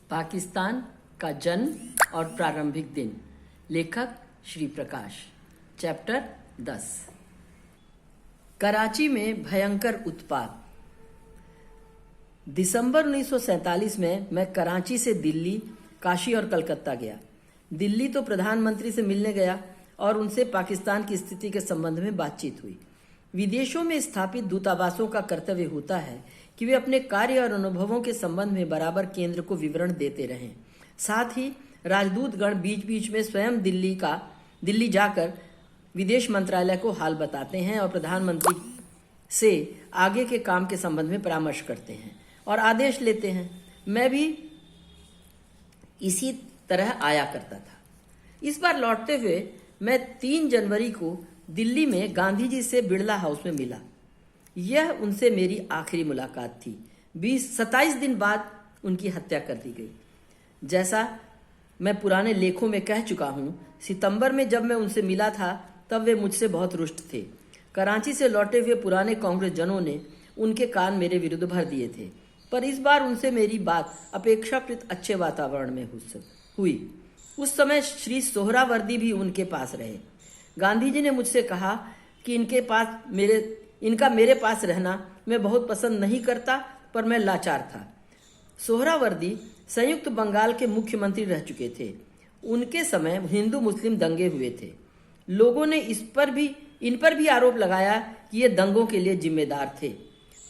पाकिस्तान का जन्म और प्रारंभिक दिन। लेखक श्री प्रकाश। चैप्टर 10। कराची में भयंकर उत्पात। दिसंबर 1947 में मैं कराची से दिल्ली, काशी और कलकत्ता गया। दिल्ली तो प्रधानमंत्री से मिलने गया और उनसे पाकिस्तान की स्थिति के संबंध में बातचीत हुई। विदेशों में स्थापित दूतावासों का कर्तव्य होता है कि वे अपने कार्य और अनुभवों के संबंध में बराबर केंद्र को विवरण देते रहें। साथ ही राजदूतगण बीच बीच में स्वयं दिल्ली जाकर विदेश मंत्रालय को हाल बताते हैं और प्रधानमंत्री से आगे के काम के संबंध में परामर्श करते हैं और आदेश लेते हैं। मैं भी इसी तरह आया करता था। इस बार लौटते हुए मैं 3 जनवरी को दिल्ली में गांधी जी से बिड़ला हाउस में मिला। यह उनसे मेरी आखिरी मुलाकात थी। 27 दिन बाद उनकी हत्या कर दी गई। जैसा मैं पुराने लेखों में कह चुका हूं, सितंबर में जब मैं उनसे मिला था तब वे मुझसे बहुत रुष्ट थे। कराची से लौटे हुए पुराने कांग्रेस जनों ने उनके कान मेरे विरुद्ध भर दिए थे, पर इस बार उनसे मेरी बात अपेक्षाकृत अच्छे वातावरण में हुई। उस समय श्री सोहरावर्दी भी उनके पास रहे। गांधी जी ने मुझसे कहा कि इनका मेरे पास रहना मैं बहुत पसंद नहीं करता, पर मैं लाचार था। सोहरावर्दी संयुक्त बंगाल के मुख्यमंत्री रह चुके थे। उनके समय हिंदू मुस्लिम दंगे हुए थे। लोगों ने इन पर भी आरोप लगाया कि ये दंगों के लिए जिम्मेदार थे।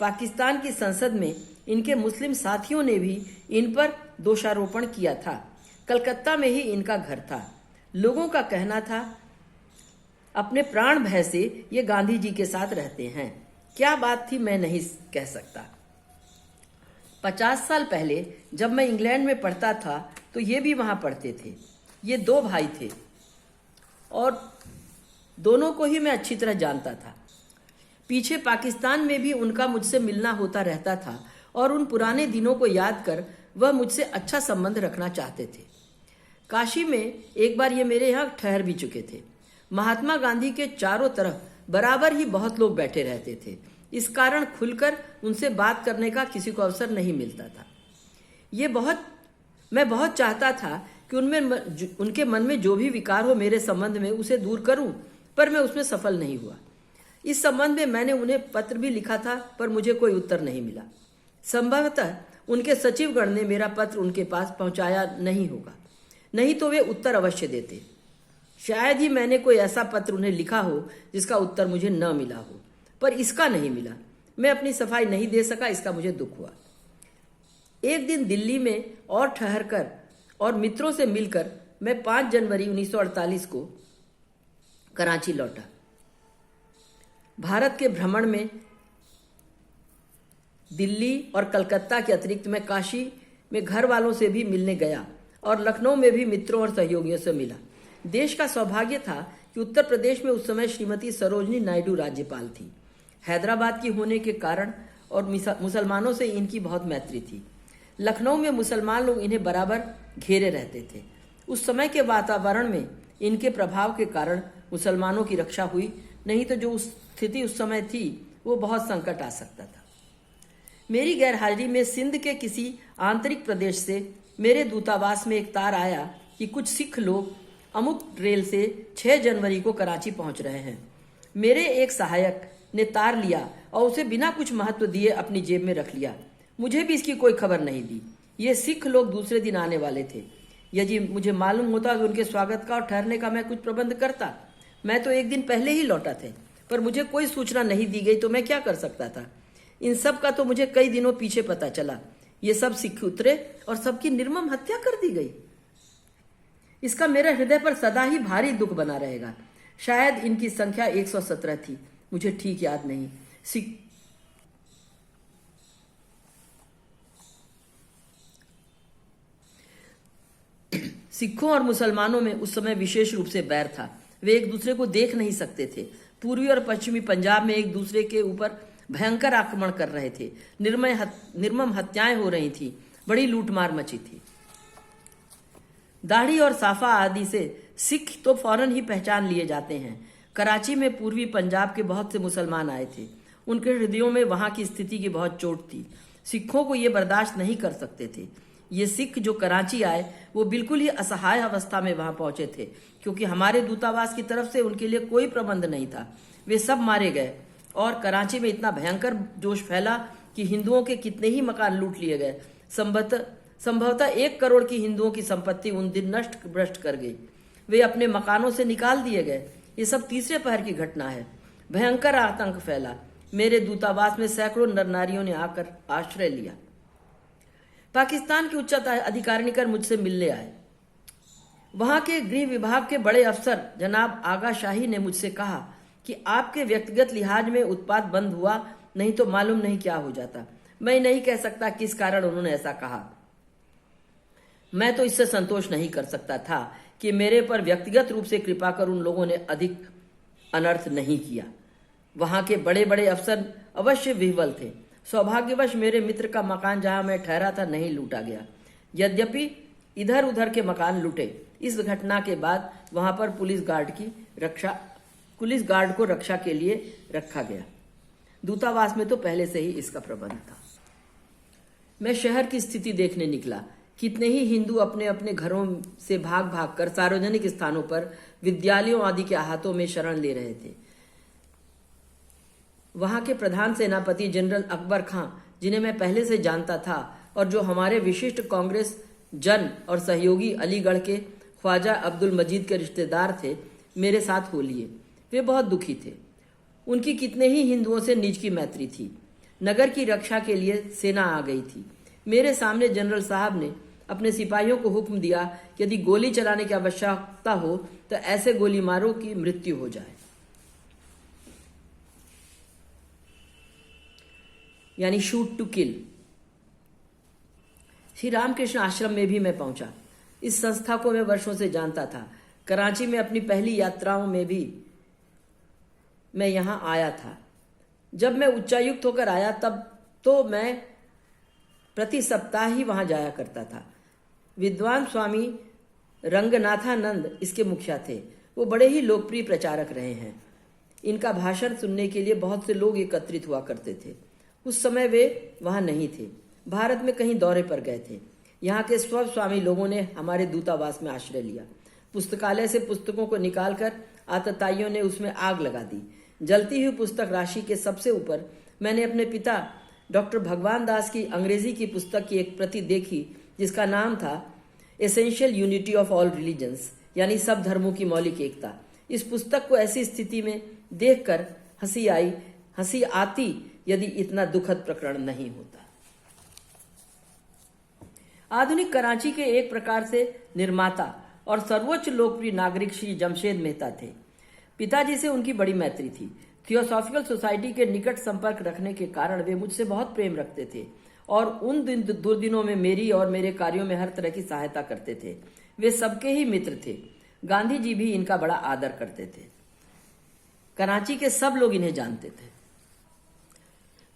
पाकिस्तान की संसद में इनके मुस्लिम साथियों ने भी इन पर दोषारोपण किया था। कलकत्ता में ही इनका घर था। लोगों का कहना था अपने प्राण भय से ये गांधी जी के साथ रहते हैं। क्या बात थी मैं नहीं कह सकता। 50 साल पहले जब मैं इंग्लैंड में पढ़ता था तो ये भी वहां पढ़ते थे। ये 2 भाई थे और दोनों को ही मैं अच्छी तरह जानता था। पीछे पाकिस्तान में भी उनका मुझसे मिलना होता रहता था और उन पुराने दिनों को याद कर वह मुझसे अच्छा संबंध रखना चाहते थे। काशी में एक बार ये मेरे यहाँ ठहर भी चुके थे। महात्मा गांधी के चारों तरफ बराबर ही बहुत लोग बैठे रहते थे। इस कारण खुलकर उनसे बात करने का किसी को अवसर नहीं मिलता था। मैं बहुत चाहता था कि उनके मन में जो भी विकार हो मेरे संबंध में उसे दूर करूं, पर मैं उसमें सफल नहीं हुआ। इस संबंध में मैंने उन्हें पत्र भी लिखा था, पर मुझे कोई उत्तर नहीं मिला। संभवतः उनके सचिवगण ने मेरा पत्र उनके पास पहुंचाया नहीं होगा, नहीं तो वे उत्तर अवश्य देते। शायद ही मैंने कोई ऐसा पत्र उन्हें लिखा हो जिसका उत्तर मुझे न मिला हो, पर इसका नहीं मिला। मैं अपनी सफाई नहीं दे सका, इसका मुझे दुख हुआ। एक दिन दिल्ली में और ठहरकर और मित्रों से मिलकर मैं 5 जनवरी 1948 को कराची लौटा। भारत के भ्रमण में दिल्ली और कलकत्ता के अतिरिक्त मैं काशी में घर वालों से भी मिलने गया और लखनऊ में भी मित्रों और सहयोगियों से मिला। देश का सौभाग्य था कि उत्तर प्रदेश में उस समय श्रीमती सरोजनी नायडू राज्यपाल थी। हैदराबाद की होने के कारण और मुसलमानों से इनकी बहुत मैत्री थी। लखनऊ में मुसलमान लोग इन्हें बराबर घेरे रहते थे। उस समय के वातावरण में इनके प्रभाव के कारण मुसलमानों की रक्षा हुई, नहीं तो जो स्थिति उस समय थी वो बहुत संकट आ सकता था। मेरी गैरहाजिरी में सिंध के किसी आंतरिक प्रदेश से मेरे दूतावास में एक तार आया कि कुछ सिख लोग अमुक रेल से 6 जनवरी को कराची पहुंच रहे हैं। मेरे एक सहायक ने तार लिया और उसे बिना कुछ महत्व दिए अपनी जेब में रख लिया। मुझे भी इसकी कोई खबर नहीं दी। ये सिख लोग दूसरे दिन आने वाले थे। यदि मुझे मालूम होता कि उनके स्वागत का और ठहरने का मैं कुछ प्रबंध करता। मैं तो एक दिन पहले ही लौटा थे, पर मुझे कोई सूचना नहीं दी गई तो मैं क्या कर सकता था। इन सब का तो मुझे कई दिनों पीछे पता चला। ये सब सिख उतरे और सबकी निर्मम हत्या कर दी गई। इसका मेरे हृदय पर सदा ही भारी दुख बना रहेगा। शायद इनकी संख्या 117 थी, मुझे ठीक याद नहीं। सिखों और मुसलमानों में उस समय विशेष रूप से बैर था। वे एक दूसरे को देख नहीं सकते थे। पूर्वी और पश्चिमी पंजाब में एक दूसरे के ऊपर भयंकर आक्रमण कर रहे थे। निर्मम हत्याएं हो रही थी। बड़ी लूटमार मची थी। दाढ़ी और साफा आदि से सिख तो फौरन ही पहचान लिए जाते हैं। कराची में पूर्वी पंजाब के बहुत से मुसलमान आए थे। उनके हृदयों में वहां की स्थिति की बहुत चोट थी। सिखों को ये बर्दाश्त नहीं कर सकते थे। ये सिख जो कराची आए वो बिल्कुल ही असहाय अवस्था में वहां पहुंचे थे, क्योंकि हमारे दूतावास की तरफ से उनके लिए कोई प्रबंध नहीं था। वे सब मारे गए और कराची में इतना भयंकर जोश फैला कि हिंदुओं के कितने ही मकान लूट लिए गए। संभवतः 1 करोड़ की हिंदुओं की संपत्ति उन दिन नष्ट भ्रष्ट कर गई। वे अपने मकानों से निकाल दिए गए। ये सब तीसरे पहर की घटना है। भयंकर आतंक फैला। मेरे दूतावास में सैकड़ों नर नारियों ने आकर आश्रय लिया। पाकिस्तान के उच्च अधिकारिणीकर मुझसे मिलने आए। वहां के गृह विभाग के बड़े अफसर जनाब आगा शाही ने मुझसे कहा कि आपके व्यक्तिगत लिहाज में उत्पात बंद हुआ, नहीं तो मालूम नहीं क्या हो जाता। मैं नहीं कह सकता किस कारण उन्होंने ऐसा कहा। मैं तो इससे संतोष नहीं कर सकता था कि मेरे पर व्यक्तिगत रूप से कृपा कर उन लोगों ने अधिक अनर्थ नहीं किया। वहां के बड़े बड़े अफसर अवश्य विह्वल थे। सौभाग्यवश मेरे मित्र का मकान जहां मैं ठहरा था नहीं लूटा गया। यद्यपि इधर उधर के मकान लूटे। इस घटना के बाद वहां पर पुलिस गार्ड को रक्षा के लिए रखा गया। दूतावास में तो पहले से ही इसका प्रबंध था। मैं शहर की स्थिति देखने निकला। कितने ही हिंदू अपने अपने घरों से भाग भाग कर सार्वजनिक स्थानों पर विद्यालयों आदि के हाथों में शरण ले रहे थे। वहां के प्रधान सेनापति जनरल अकबर खां, जिन्हें मैं पहले से जानता था और जो हमारे विशिष्ट कांग्रेस जन और सहयोगी अलीगढ़ के ख्वाजा अब्दुल मजीद के रिश्तेदार थे, मेरे साथ हो लिए। वे बहुत दुखी थे। उनकी कितने ही हिंदुओं से निज की मैत्री थी। नगर की रक्षा के लिए सेना आ गई थी। मेरे सामने जनरल साहब ने अपने सिपाहियों को हुक्म दिया कि यदि गोली चलाने की आवश्यकता हो तो ऐसे गोली मारो कि मृत्यु हो जाए, यानी shoot to kill. Shri Ramakrishna Ashram में भी मैं पहुंचा। इस संस्था को मैं वर्षों से जानता था। कराची में अपनी पहली यात्राओं में भी मैं यहां आया था। जब मैं उच्चायुक्त होकर आया तब तो मैं प्रति सप्ताह ही वहां जाया करता था। विद्वान स्वामी रंगनाथानंद इसके मुखिया थे। वो बड़े ही लोकप्रिय प्रचारक रहे हैं। इनका भाषण सुनने के लिए बहुत से लोग एकत्रित हुआ करते थे। उस समय वे वहां नहीं थे, भारत में कहीं दौरे पर गए थे। यहाँ के स्वस्वामी लोगों ने हमारे दूतावास में आश्रय लिया। पुस्तकालय से पुस्तकों को निकालकर आतताइयों ने उसमें आग लगा दी। जलती हुई पुस्तक राशि के सबसे ऊपर मैंने अपने पिता डॉक्टर भगवान दास की अंग्रेजी की पुस्तक की एक प्रति देखी, जिसका नाम था essential unity of all religions, यानी सब धर्मों की मौलिक एकता। इस पुस्तक को ऐसी स्थिति में देखकर हंसी आती यदि इतना दुखद प्रकरण नहीं होता। आधुनिक कराची के एक प्रकार से निर्माता और सर्वोच्च लोकप्रिय नागरिक श्री जमशेद मेहता थे। पिताजी से उनकी बड़ी मैत्री थी। थियोसॉफिकल सोसाइटी के निकट संपर्क रखने के कारण वे मुझसे बहुत प्रेम रखते थे और उन दुर्दिनों में मेरी और मेरे कार्यों में हर तरह की सहायता करते थे। वे सबके ही मित्र थे। गांधी जी भी इनका बड़ा आदर करते थे। कराची के सब लोग इन्हें जानते थे।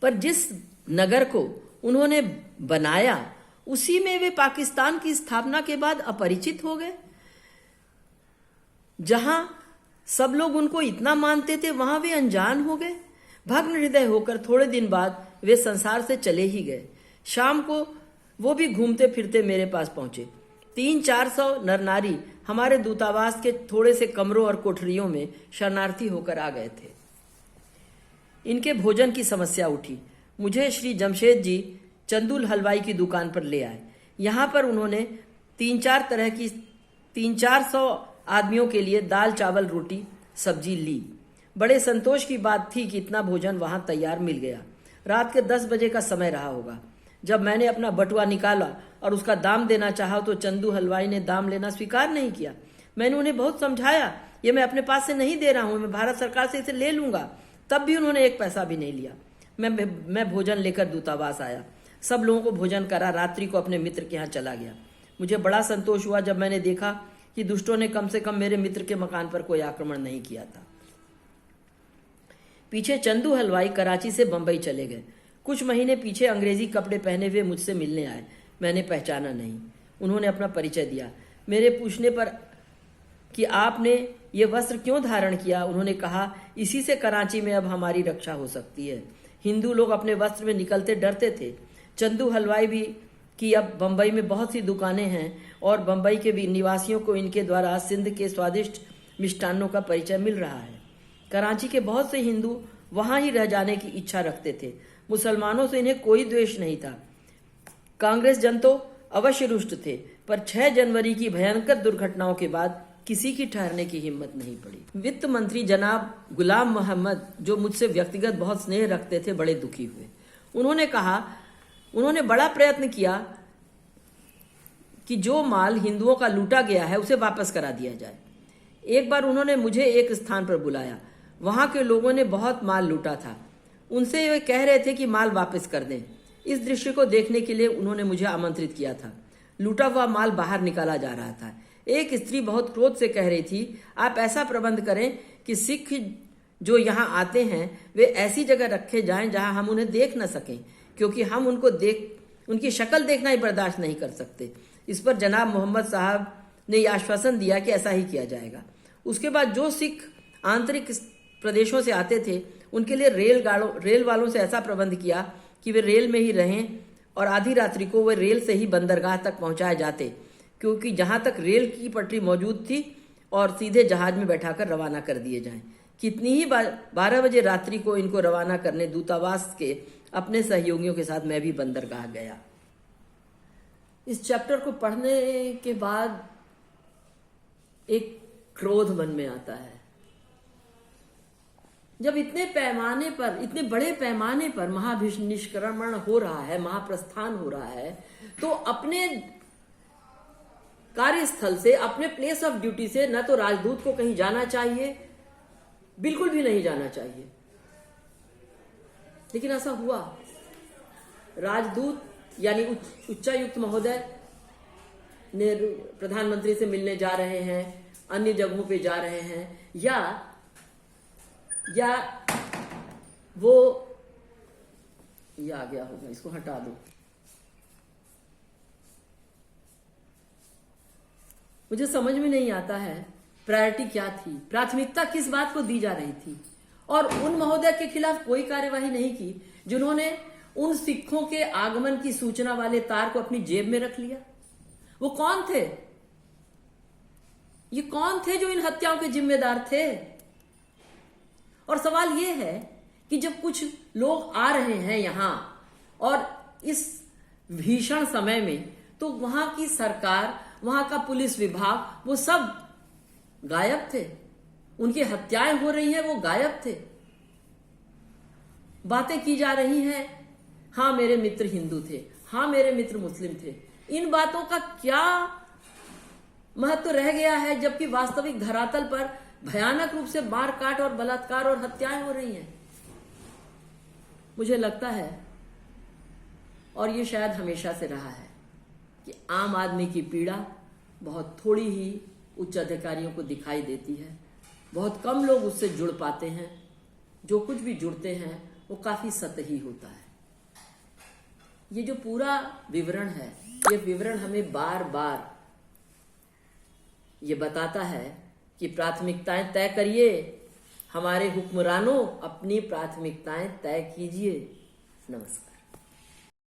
पर जिस नगर को उन्होंने बनाया उसी में वे पाकिस्तान की स्थापना के बाद अपरिचित हो गए। जहां सब लोग उनको इतना मानते थे वहां वे अनजान हो गए। भग्न हृदय होकर थोड़े दिन बाद वे संसार से चले ही गए। शाम को वो भी घूमते फिरते मेरे पास पहुंचे। 300-400 नर नारी हमारे दूतावास के थोड़े से कमरों और कोठरियों में शरणार्थी होकर आ गए थे। इनके भोजन की समस्या उठी। मुझे श्री जमशेद जी चंदुल हलवाई की दुकान पर ले आए। यहाँ पर उन्होंने 300-400 आदमियों के लिए दाल चावल रोटी सब्जी ली। बड़े संतोष की बात थी कि इतना भोजन वहां तैयार मिल गया। रात के 10 बजे का समय रहा होगा। जब मैंने अपना बटुआ निकाला और उसका दाम देना चाहा तो चंदू हलवाई ने दाम लेना स्वीकार नहीं किया। मैंने उन्हें बहुत समझाया, ये मैं अपने पास से नहीं दे रहा हूं, मैं भारत सरकार से इसे ले लूंगा। तब भी उन्होंने एक पैसा भी नहीं लिया। मैं भोजन लेकर दूतावास आया। सब लोगों को भोजन करा, रात्रि को अपने मित्र के यहाँ चला गया। मुझे बड़ा संतोष हुआ जब मैंने देखा कि दुष्टों ने कम से कम मेरे मित्र के मकान पर कोई आक्रमण नहीं किया था। पीछे चंदू हलवाई कराची से बंबई चले गए। कुछ महीने पीछे अंग्रेजी कपड़े पहने हुए मुझसे मिलने आए। मैंने पहचाना नहीं। उन्होंने अपना परिचय दिया। मेरे पूछने पर कि आपने ये वस्त्र क्यों धारण किया, उन्होंने कहा, इसी से कराची में अब हमारी रक्षा हो सकती है। हिंदू लोग अपने वस्त्र में निकलते डरते थे। चंदू हलवाई भी कि अब बम्बई में बहुत सी दुकानें हैं और बम्बई के भी निवासियों को इनके द्वारा सिंध के स्वादिष्ट मिष्टान्नों का परिचय मिल रहा है। कराची के बहुत से हिंदू वहां ही रह जाने की इच्छा रखते थे। मुसलमानों से इन्हें कोई द्वेष नहीं था। कांग्रेस जन तो अवश्य रुष्ट थे, पर 6 जनवरी की भयंकर दुर्घटनाओं के बाद किसी की ठहरने की हिम्मत नहीं पड़ी। वित्त मंत्री जनाब गुलाम मोहम्मद, जो मुझसे व्यक्तिगत बहुत स्नेह रखते थे, बड़े दुखी हुए। उन्होंने बड़ा प्रयत्न किया कि जो माल हिंदुओं का लूटा गया है उसे वापस करा दिया जाए। एक बार उन्होंने मुझे एक स्थान पर बुलाया। वहां के लोगों ने बहुत माल लूटा था। उनसे वे कह रहे थे कि माल वापस कर दें। इस दृश्य को देखने के लिए उन्होंने मुझे आमंत्रित किया था। लूटा हुआ माल बाहर निकाला जा रहा था। एक स्त्री बहुत क्रोध से कह रही थी, आप ऐसा प्रबंध करें कि सिख जो यहाँ आते हैं वे ऐसी जगह रखे जाएं जहां हम उन्हें देख न सकें, क्योंकि हम उनकी शक्ल देखना ही बर्दाश्त नहीं कर सकते। इस पर जनाब मोहम्मद साहब ने यह आश्वासन दिया कि ऐसा ही किया जाएगा। उसके बाद जो सिख आंतरिक प्रदेशों से आते थे उनके लिए रेल वालों से ऐसा प्रबंध किया कि वे रेल में ही रहें और आधी रात्रि को वे रेल से ही बंदरगाह तक पहुंचाए जाते, क्योंकि जहां तक रेल की पटरी मौजूद थी, और सीधे जहाज में बैठाकर रवाना कर दिए जाएं। कितनी ही 12 बजे रात्रि को इनको रवाना करने दूतावास के अपने सहयोगियों के साथ मैं भी बंदरगाह गया। इस चैप्टर को पढ़ने के बाद एक क्रोध मन में आता है। जब इतने बड़े पैमाने पर महानिष्क्रमण हो रहा है, महाप्रस्थान हो रहा है, तो अपने कार्यस्थल से, अपने प्लेस ऑफ ड्यूटी से न तो राजदूत को कहीं जाना चाहिए, बिल्कुल भी नहीं जाना चाहिए। लेकिन ऐसा हुआ। राजदूत यानी उच्चायुक्त महोदय ने प्रधानमंत्री से मिलने जा रहे हैं, अन्य जगहों पे जा रहे हैं, या वो ये आ गया होगा, इसको हटा दो। मुझे समझ में नहीं आता है प्रायोरिटी क्या थी, प्राथमिकता किस बात को दी जा रही थी। और उन महोदय के खिलाफ कोई कार्यवाही नहीं की जिन्होंने उन सिखों के आगमन की सूचना वाले तार को अपनी जेब में रख लिया। वो कौन थे? ये कौन थे जो इन हत्याओं के जिम्मेदार थे? और सवाल ये है कि जब कुछ लोग आ रहे हैं यहां और इस भीषण समय में, तो वहां की सरकार, वहां का पुलिस विभाग, वो सब गायब थे। उनकी हत्याएं हो रही हैं, वो गायब थे। बातें की जा रही हैं, हाँ मेरे मित्र हिंदू थे, हाँ मेरे मित्र मुस्लिम थे। इन बातों का क्या महत्व रह गया है, जबकि वास्तविक धरातल पर भयानक रूप से मार काट और बलात्कार और हत्याएं हो रही हैं। मुझे लगता है, और ये शायद हमेशा से रहा है, कि आम आदमी की पीड़ा बहुत थोड़ी ही उच्च अधिकारियों को दिखाई देती है। बहुत कम लोग उससे जुड़ पाते हैं। जो कुछ भी जुड़ते हैं वो काफी सतही होता है। ये जो पूरा विवरण है, ये विवरण हमें बार बार ये बताता है कि प्राथमिकताएं तय करिए, हमारे हुक्मरानों, अपनी प्राथमिकताएं तय कीजिए। नमस्कार।